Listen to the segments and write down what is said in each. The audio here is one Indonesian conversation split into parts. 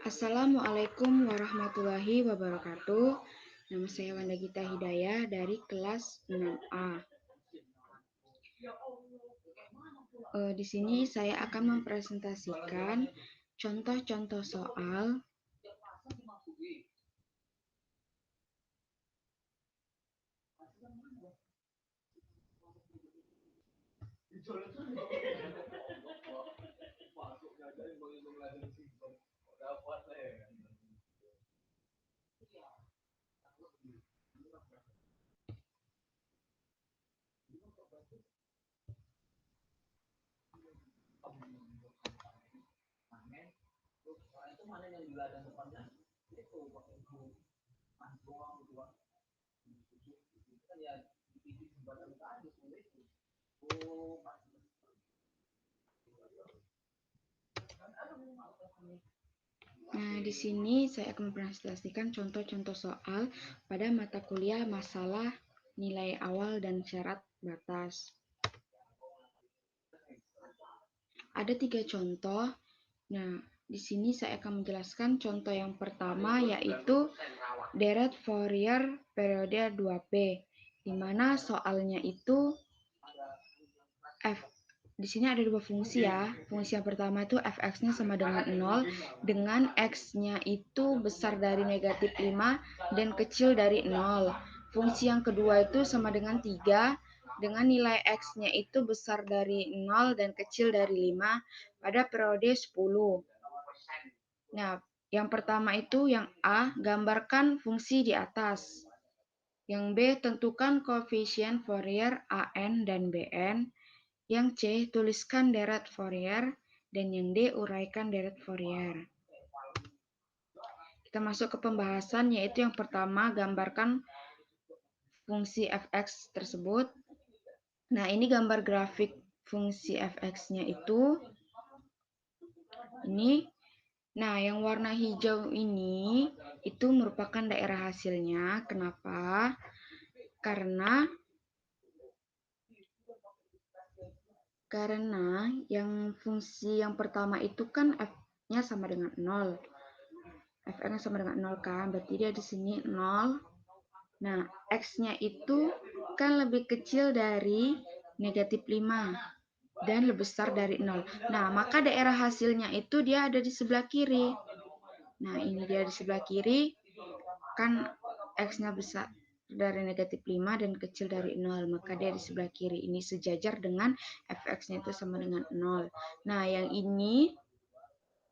Assalamualaikum warahmatullahi wabarakatuh. Nama saya Wanda Gita Hidayah dari kelas 6A. Di sini saya akan mempresentasikan contoh-contoh soal Nah, di sini saya akan mempresentasikan contoh-contoh soal pada mata kuliah masalah nilai awal dan syarat batas. Ada 3 contoh. Nah, di sini saya akan menjelaskan contoh yang pertama yaitu deret Fourier periode 2P, di mana soalnya itu di sini ada dua fungsi ya. Fungsi yang pertama itu fx-nya sama dengan 0 dengan x-nya itu besar dari negatif 5 dan kecil dari 0. Fungsi yang kedua itu sama dengan 3 dengan nilai x-nya itu besar dari 0 dan kecil dari 5 pada periode 10. Nah, yang pertama itu yang A, gambarkan fungsi di atas. Yang B, tentukan koefisien Fourier AN dan BN. Yang C, tuliskan deret Fourier. Dan yang D, uraikan deret Fourier. Kita masuk ke pembahasan, yaitu yang pertama, gambarkan fungsi fx tersebut. Nah, ini gambar grafik fungsi fx-nya itu. Ini. Nah, yang warna hijau ini itu merupakan daerah hasilnya. Kenapa? Karena yang fungsi yang pertama itu kan f-nya sama dengan 0. Fn-nya sama dengan 0 kan, berarti dia di sini 0. Nah, x-nya itu kan lebih kecil dari negatif 5 dan lebih besar dari 0. Nah, maka daerah hasilnya itu dia ada di sebelah kiri. Nah, ini dia di sebelah kiri, kan x-nya besar dari negatif 5 dan kecil dari 0, maka dia di sebelah kiri. Ini sejajar dengan fx-nya itu sama dengan 0. Nah, yang ini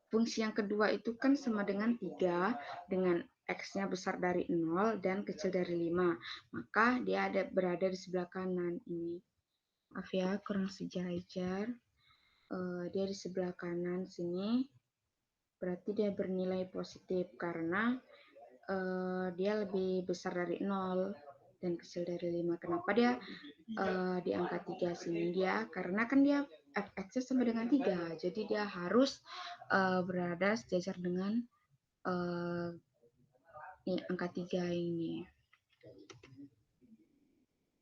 fungsi yang kedua itu kan sama dengan 3 dengan x-nya besar dari 0 dan kecil dari 5. Maka dia berada di sebelah kanan ini. Maaf ya, kurang sejajar. Dia di sebelah kanan sini. Berarti dia bernilai positif karena dia lebih besar dari 0 dan kecil dari 5. Kenapa dia di angka 3 sini? Dia karena kan dia fx-nya sama dengan 3, jadi dia harus berada sejajar dengan angka 3 ini.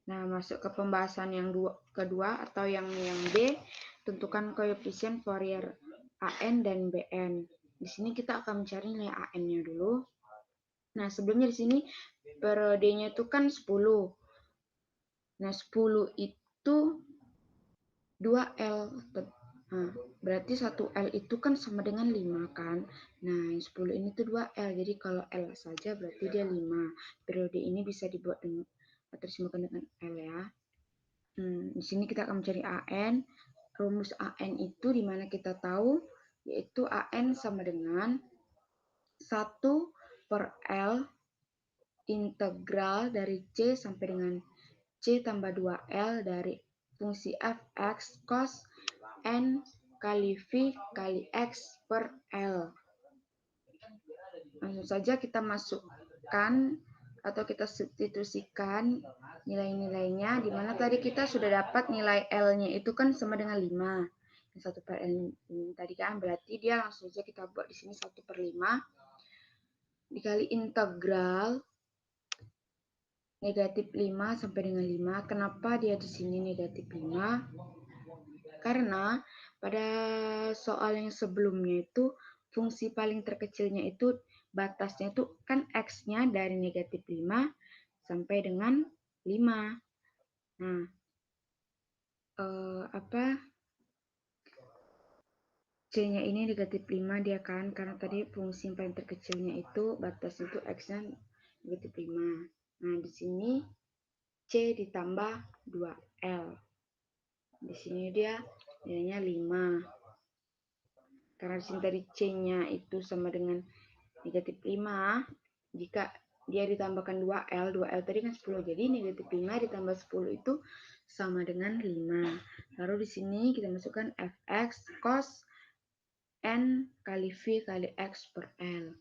Nah, masuk ke pembahasan yang kedua atau yang B, tentukan koefisien Fourier AN dan BN. Di sini kita akan mencari nilai AN-nya dulu. Nah, sebelumnya di sini periodenya itu kan 10. Nah, 10 itu 2L. Nah, berarti 1L itu kan sama dengan 5 kan. Nah, yang 10 ini tuh 2L. Jadi kalau L saja berarti dia 5. Periode ini bisa dibuat dengan atau disamakan dengan L ya. Di sini kita akan mencari AN. Rumus AN itu dimana kita tahu yaitu AN sama dengan 1 per L integral dari C sampai dengan C tambah 2L dari fungsi fx cos n kali V kali X per L. Langsung saja kita masukkan atau kita substitusikan nilai-nilainya, di mana tadi kita sudah dapat nilai L-nya itu kan sama dengan 5. 1 per L ini tadi kan, berarti dia langsung saja kita buat di sini 1 per 5 dikali integral negatif 5 sampai dengan 5. Kenapa dia di sini negatif 5? Karena Pada soal yang sebelumnya itu, fungsi paling terkecilnya itu batasnya itu kan X-nya dari negatif 5 sampai dengan 5. Nah, C-nya ini negatif 5 dia kan, karena tadi fungsi yang paling terkecilnya itu batasnya itu X-nya negatif 5. Nah, di sini C ditambah 2L. Di sini dia nilainya 5. Karena di sini tadi C-nya itu sama dengan negatif 5, jika dia ditambahkan 2L, 2L tadi kan 10, jadi negatif 5 ditambah 10 itu sama dengan 5. Lalu di sini kita masukkan fx cos N kali V kali X per L.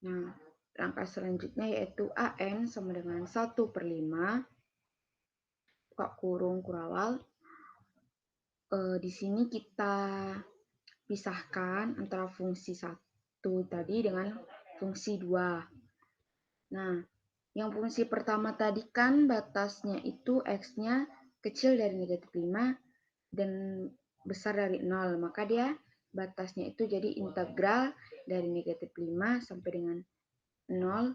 Nah, langkah selanjutnya yaitu AN sama dengan 1/5, buka kurung kurawal. Di sini kita pisahkan antara fungsi 1 tadi dengan fungsi 2. Nah, yang fungsi pertama tadi kan batasnya itu X-nya kecil dari negatif 5 dan besar dari 0. Maka dia batasnya itu jadi integral dari negatif 5 sampai dengan 0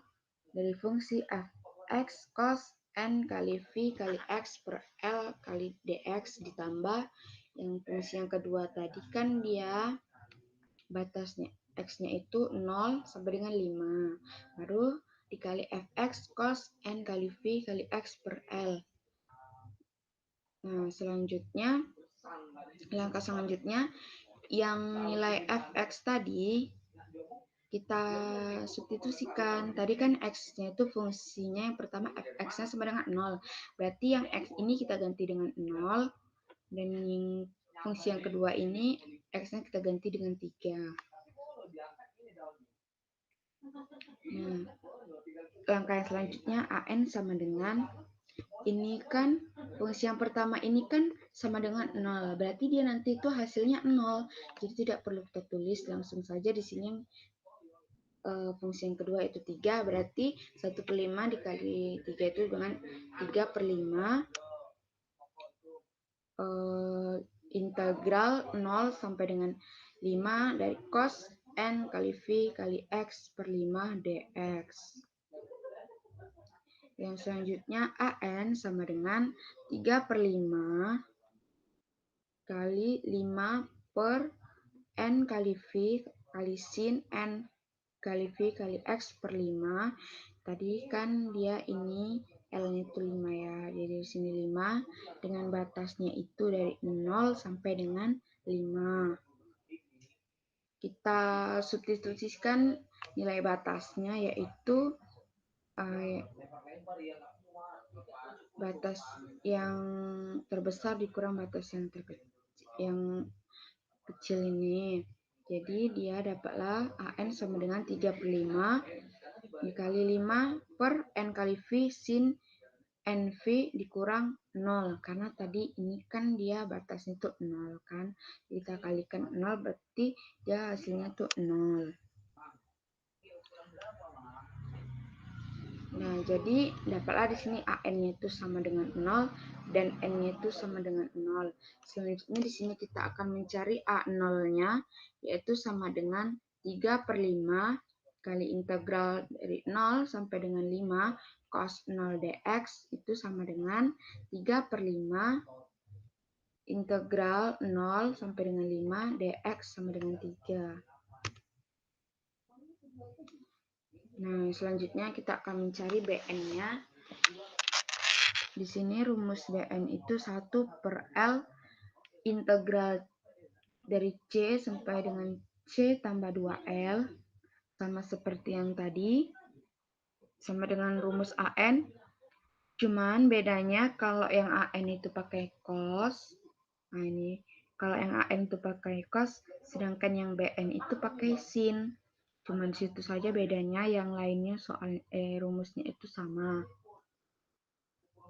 dari fungsi fx cos N kali V kali X per L kali dx ditambah yang fungsi yang kedua tadi kan dia batasnya X-nya itu 0 sampai dengan 5. Baru dikali fx cos N kali V kali X per L. Nah, langkah selanjutnya yang nilai fx tadi kita substitusikan. Tadi kan X-nya itu fungsinya yang pertama fx-nya sama dengan 0. Berarti yang X ini kita ganti dengan 0. Dan yang fungsi yang kedua ini X-nya kita ganti dengan 3. Nah, langkah yang selanjutnya AN sama dengan, ini kan fungsi yang pertama ini kan sama dengan 0. Berarti dia nanti itu hasilnya 0. Jadi tidak perlu kita tulis, langsung saja di sini fungsi yang kedua itu 3, berarti 1/5 dikali 3 itu dengan 3/5 integral 0 sampai dengan 5 dari cos N kali V kali X per 5 dx. Yang selanjutnya AN sama dengan 3/5 kali 5 per N kali V kali sin N kali V kali X per 5. Tadi kan dia ini L-nya itu 5 ya. Jadi di sini 5 dengan batasnya itu dari 0 sampai dengan 5. Kita substitusikan nilai batasnya yaitu batas yang terbesar dikurang batas yang kecil ini. Jadi dia dapatlah AN sama dengan 3/5 dikali 5 per N kali V sin NV dikurang 0. Karena tadi ini kan dia batasnya itu 0 kan. Kita kalikan 0 berarti dia hasilnya itu 0. Nah, jadi dapatlah di sini AN-nya itu sama dengan 0 dan N-nya itu sama dengan 0. Selanjutnya di sini kita akan mencari A0-nya, yaitu sama dengan 3/5 kali integral dari 0 sampai dengan 5 cos 0 dx itu sama dengan 3/5 integral 0 sampai dengan 5 dx sama dengan 3. Nah, selanjutnya kita akan mencari BN-nya. Di sini rumus BN itu 1/L integral dari C sampai dengan C tambah 2L. Sama seperti yang tadi. Sama dengan rumus AN. Cuman bedanya kalau yang AN itu pakai cos. Nah ini. Kalau yang AN itu pakai cos, sedangkan yang BN itu pakai sin. Cuman situ saja bedanya, yang lainnya soal rumusnya itu sama.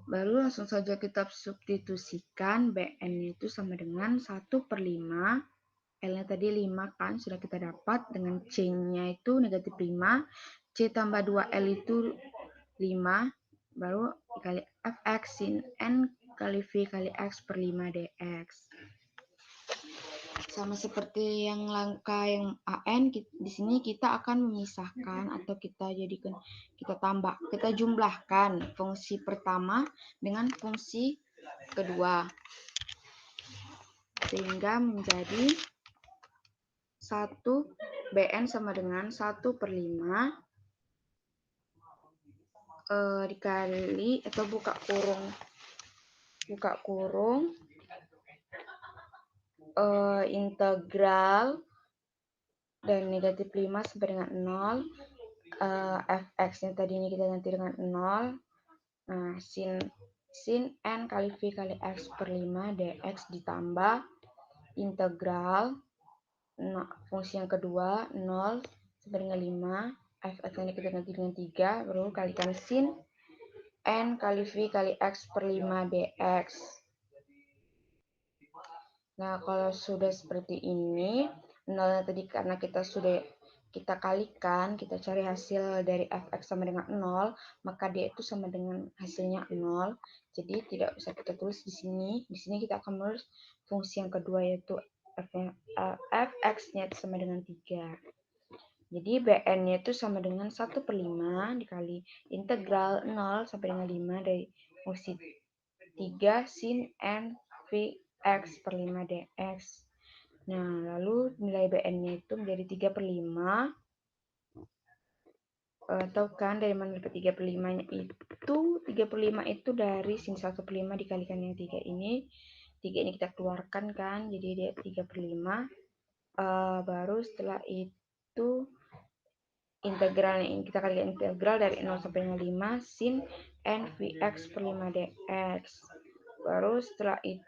Baru langsung saja kita substitusikan BN itu sama dengan 1/5. L-nya tadi 5 kan, sudah kita dapat. Dengan C-nya itu negatif 5. C tambah 2L itu 5. Baru dikali fx sin N kali V kali X per 5 dx. Sama seperti yang langkah yang AN, di sini kita akan memisahkan atau kita jumlahkan fungsi pertama dengan fungsi kedua. Sehingga menjadi 1 BN sama dengan 1/5 dikali atau buka kurung integral dari negatif 5 sampai dengan 0 fx-nya tadi ini kita ganti dengan 0. Nah, sin n kali v kali x per 5 dx ditambah integral fungsi yang kedua 0 sampai dengan 5 fx-nya kita ganti dengan 3 baru kalikan sin n kali v kali x per 5 dx. Nah, kalau sudah seperti ini, nolnya tadi karena kita kalikan, kita cari hasil dari fx sama dengan 0, maka dia itu sama dengan hasilnya 0. Jadi tidak usah kita tulis di sini. Di sini kita akan menulis fungsi yang kedua yaitu fx-nya sama dengan 3. Jadi bn-nya itu sama dengan 1/5 dikali integral 0 sampai dengan 5 dari fungsi 3 sin n v x per 5 dx. Nah, lalu nilai bn-nya itu menjadi 3/5. Tahu kan dari mana dapat 3/5-nya itu? 3/5 itu dari sin 1/5 dikalikan yang 3 ini. 3 ini kita keluarkan kan, jadi dia 3/5. Baru setelah itu integralnya ini kita kalikan integral dari 0 sampai 5 sin n vx per 5 dx. Baru setelah itu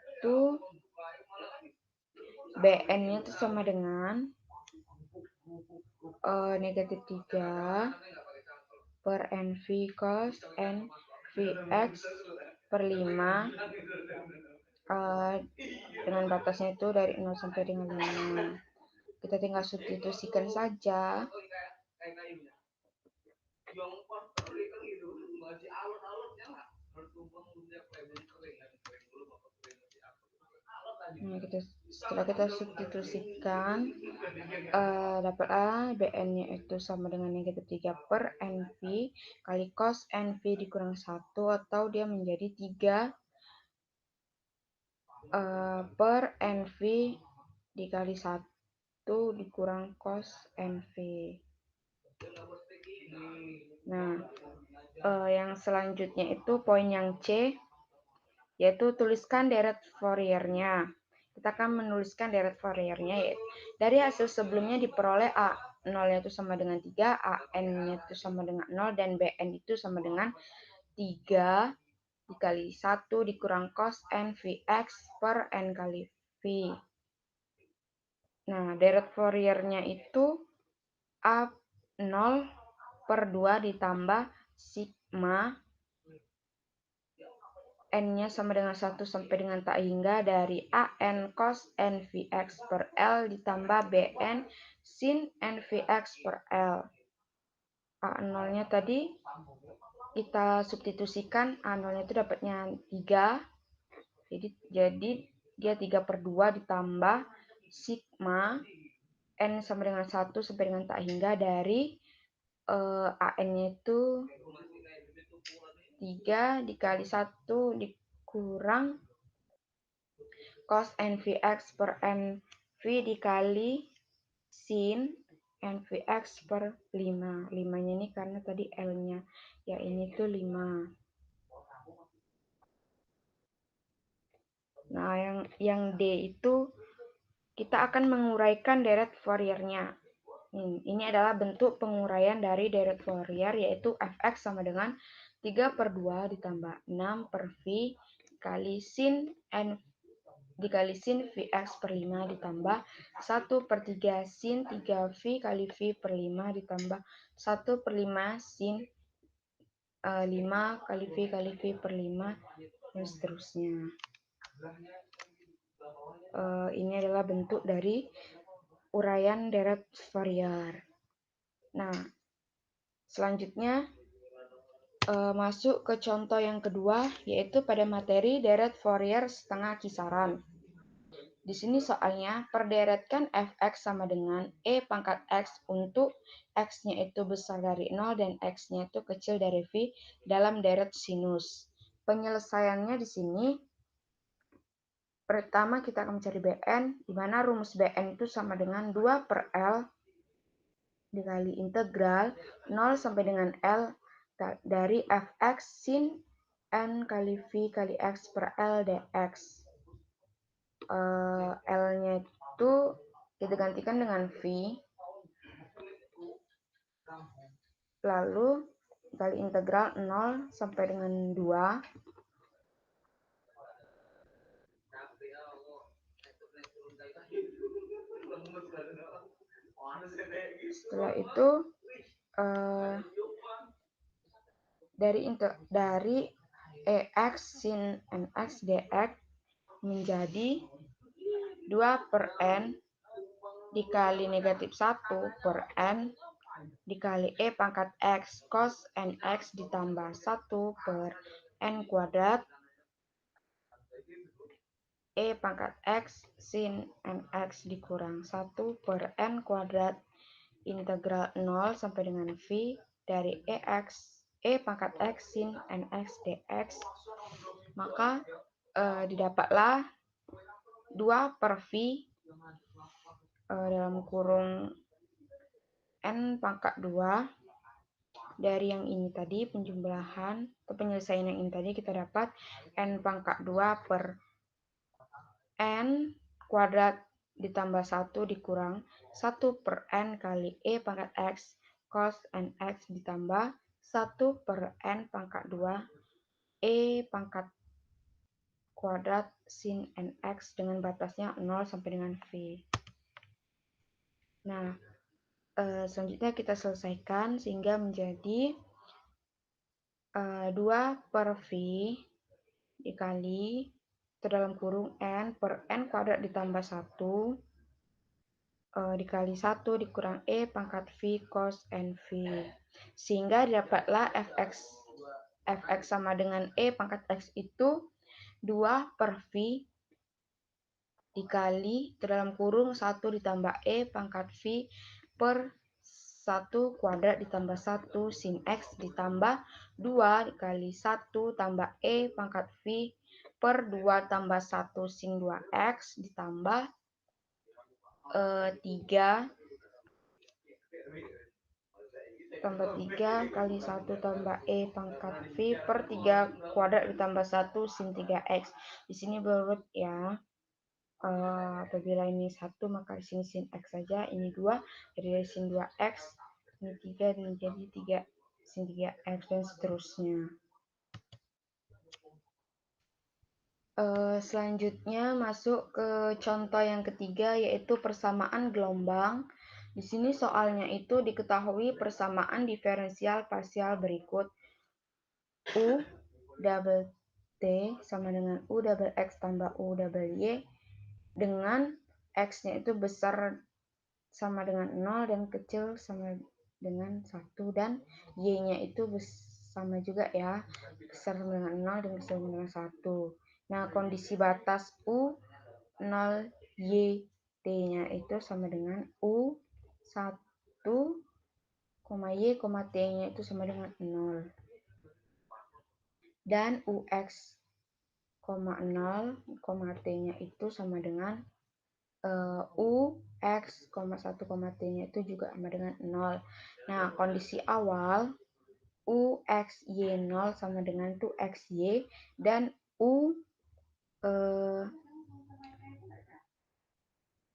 bn-nya itu sama dengan negatif 3 per nv cos n vx per 5 dengan batasnya itu dari 0 sampai dengan 5. Kita tinggal substitusikan saja. Nah, setelah kita substitusikan, dapatlah bn-nya itu sama dengan negatif 3 per nv kali cos nv dikurang 1, atau dia menjadi 3 per nv dikali 1 dikurang cos nv. Nah, yang selanjutnya itu poin yang C, yaitu tuliskan deret Fourier-nya. Kita akan menuliskan deret Fourier-nya dari hasil sebelumnya diperoleh A 0-nya itu sama dengan 3, AN-nya itu sama dengan 0, dan BN itu sama dengan 3 dikali 1 dikurang cos n Vx per n kali V. Nah, deret Fourier-nya itu A0 per 2 ditambah sigma n-nya sama dengan 1 sampai dengan tak hingga dari an cos n Vx per L ditambah bn sin n Vx per L. A0-nya tadi kita substitusikan, A0-nya itu dapatnya 3. Jadi dia 3/2 ditambah sigma n sama dengan 1 sampai dengan tak hingga dari an-nya itu 3 dikali 1 dikurang cos nvx per nv dikali sin nvx per 5. 5-nya ini karena tadi L-nya, ya ini tuh 5. Nah, yang D itu kita akan menguraikan deret Fourier-nya. Ini adalah bentuk penguraian dari deret Fourier, yaitu fx sama dengan 3/2 ditambah 6 per v kali sin n dikali sin Vx per 5 ditambah 1/3 sin 3V kali V per 5 ditambah 1/5 sin 5 kali V kali V per 5 dan seterusnya. Ini adalah bentuk dari uraian deret Fourier. Nah, selanjutnya masuk ke contoh yang kedua, yaitu pada materi deret Fourier setengah kisaran. Di sini soalnya perderetkan fx sama dengan e pangkat x untuk x-nya itu besar dari 0 dan x-nya itu kecil dari v dalam deret sinus. Penyelesaiannya di sini pertama kita akan mencari Bn, di mana rumus Bn itu sama dengan 2 per L dikali integral 0 sampai dengan L dari fx sin n kali v kali x per L dx. L-nya itu kita gantikan dengan V, lalu kali integral 0 sampai dengan 2. Setelah itu dari EX sin NX dx menjadi 2 per N dikali negatif 1 per N dikali E pangkat X cos NX ditambah 1 per N kuadrat E pangkat X sin NX dikurang 1 per N kuadrat integral 0 sampai dengan V dari E pangkat X sin NX dx. Maka didapatlah 2 per V dalam kurung N pangkat 2 dari yang ini tadi penjumlahan atau penyelesaian yang ini tadi kita dapat N pangkat 2 per N kuadrat ditambah 1 dikurang 1 per N kali E pangkat X cos NX ditambah 1 per N pangkat 2 E pangkat kuadrat sin NX dengan batasnya 0 sampai dengan V. Nah, selanjutnya kita selesaikan sehingga menjadi 2 per V dikali itu dalam kurung N per N kuadrat ditambah 1 dikali 1 dikurang E pangkat V cos NV. Sehingga dapatlah fx sama dengan E pangkat X itu 2 per V dikali itu dalam kurung 1 ditambah E pangkat V per 1 kuadrat ditambah 1 sin X ditambah 2 dikali 1 tambah E pangkat V per 2 tambah 1 sin 2X ditambah 3 tambah 3 kali 1 tambah E pangkat V per 3 kuadrat ditambah 1 sin 3X. Di sini berurut ya. Apabila ini 1 maka di sini sin X saja, ini 2 jadi sin 2X, ini 3 dan jadi 3 sin 3X dan seterusnya. Selanjutnya masuk ke contoh yang ketiga yaitu persamaan gelombang. Di sini soalnya itu diketahui persamaan diferensial parsial berikut. U double T sama dengan U double X tambah U double Y dengan X-nya itu besar sama dengan 0 dan kecil sama dengan 1 dan Y-nya itu sama juga ya, besar sama dengan 0 dan kecil sama dengan 1. Nah, kondisi batas U 0 Y T-nya itu sama dengan U 1, Y, T-nya itu sama dengan 0. Dan UX, 0, T-nya itu sama dengan U, X, 1, T-nya itu juga sama dengan 0. Nah, kondisi awal U, X, Y 0 sama dengan itu X, Y. Dan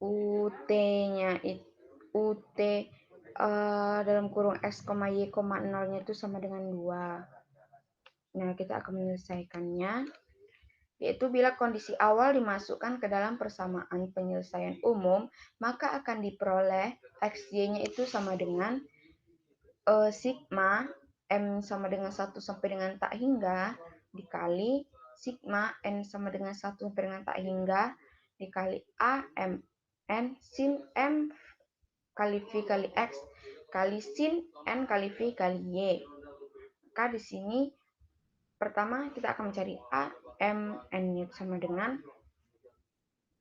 UT-nya itu UT dalam kurung X, Y, 0-nya itu sama dengan 2. Nah, kita akan menyelesaikannya. Yaitu bila kondisi awal dimasukkan ke dalam persamaan penyelesaian umum, maka akan diperoleh XY-nya itu sama dengan sigma M sama dengan 1 sampai dengan tak hingga dikali sigma N sama dengan 1 sampai dengan tak hingga dikali A M N sin M kali V kali X kali sin N kali V kali Y. Maka di sini pertama kita akan mencari A M N sama dengan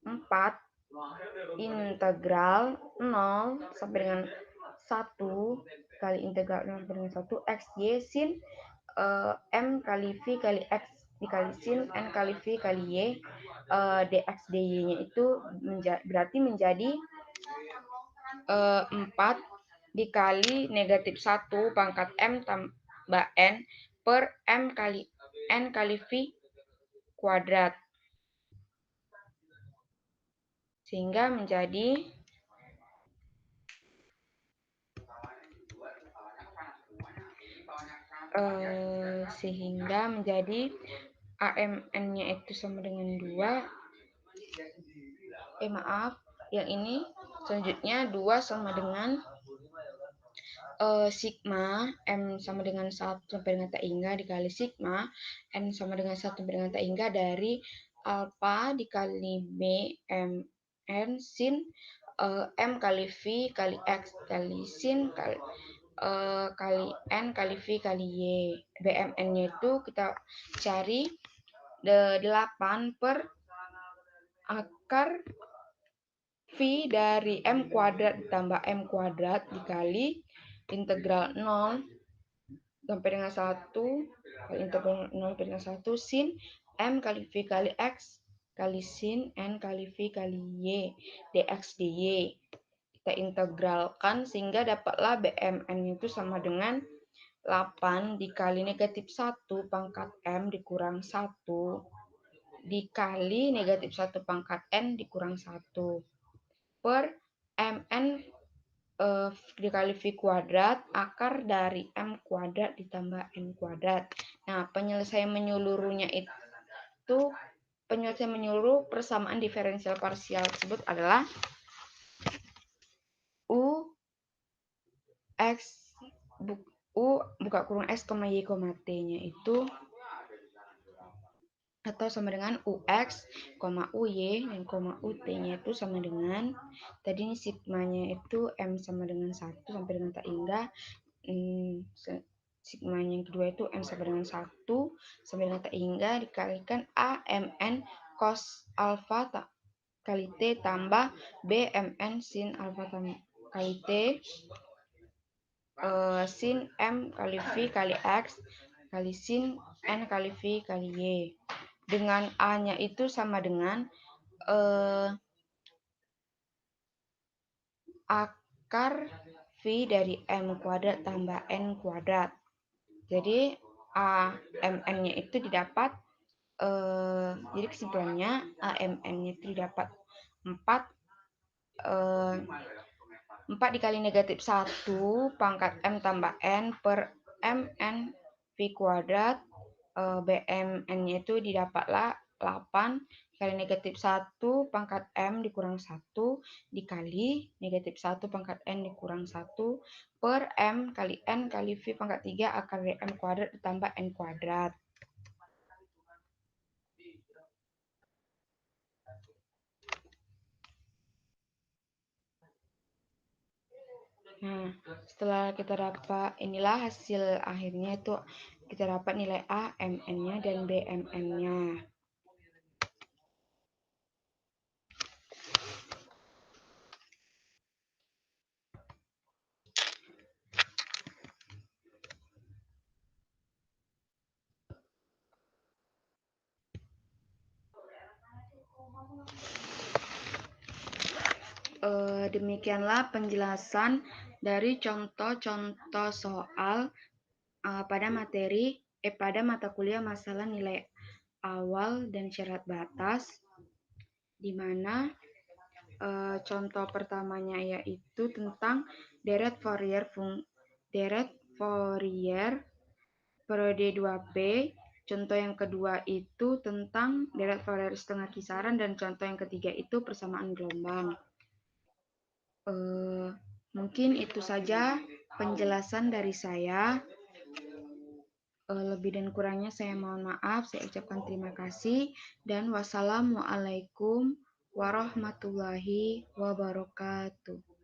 4 integral 0 sampai dengan 1 kali integral 0 sampai dengan 1 x y sin m kali v kali x dikali sin n kali v kali y dx dy-nya itu berarti menjadi 4 dikali negatif 1 pangkat m tambah n per m kali n kali v kuadrat. Sehingga menjadi AMN-nya itu sama dengan 2. Yang ini selanjutnya 2 sama dengan sigma M sama dengan 1 sampai dengan tak hingga dikali sigma N sama dengan 1 sampai dengan tak hingga dari alfa dikali B M N sin M kali V kali X kali sin kali N kali V kali Y. BMN-nya itu kita cari 8 per akar V dari M kuadrat ditambah M kuadrat dikali integral 0 sampai dengan 1 kali integral 0 sampai dengan 1 sin M kali V kali X kali sin N kali V kali Y dx dy. Kita integralkan sehingga dapatlah BMN itu sama dengan 8 dikali negatif 1 pangkat M dikurang 1 dikali negatif 1 pangkat N dikurang 1 per MN dikali V kuadrat akar dari M kuadrat ditambah N kuadrat. Nah, penyelesaian menyeluruhnya itu penyelesaian menyeluruh persamaan diferensial parsial tersebut adalah U X U buka kurung X, Y, T-nya itu atau sama dengan UX, UY, dan UT-nya itu sama dengan tadi ini sigmanya itu M sama dengan 1 sampai dengan tak hingga sigmanya yang kedua itu M sama dengan 1 sampai dengan tak hingga dikalikan AMN cos alfa kali T tambah BMN sin alfa kali T sin M kali V kali X kali sin N kali V kali Y. Dengan A-nya itu sama dengan akar V dari M kuadrat tambah N kuadrat. Jadi AMN-nya itu didapat, jadi kesimpulannya AMN-nya itu didapat 4 dikali negatif 1 pangkat M tambah N per MN V kuadrat. BMN-nya itu didapatlah 8 kali negatif 1 pangkat M dikurang 1 dikali negatif 1 pangkat N dikurang 1 per M kali N kali V pangkat 3 akar dari M kuadrat ditambah N kuadrat. Nah, setelah kita dapat inilah hasil akhirnya itu kita dapat nilai A, MN-nya dan BMN-nya. Demikianlah penjelasan dari contoh-contoh soal pada mata kuliah masalah nilai awal dan syarat batas, di mana contoh pertamanya yaitu tentang deret Fourier periode 2P. Contoh yang kedua itu tentang deret Fourier setengah kisaran, dan contoh yang ketiga itu persamaan gelombang. Mungkin itu saja penjelasan dari saya. Lebih dan kurangnya saya mohon maaf. Saya ucapkan terima kasih dan wassalamualaikum warahmatullahi wabarakatuh.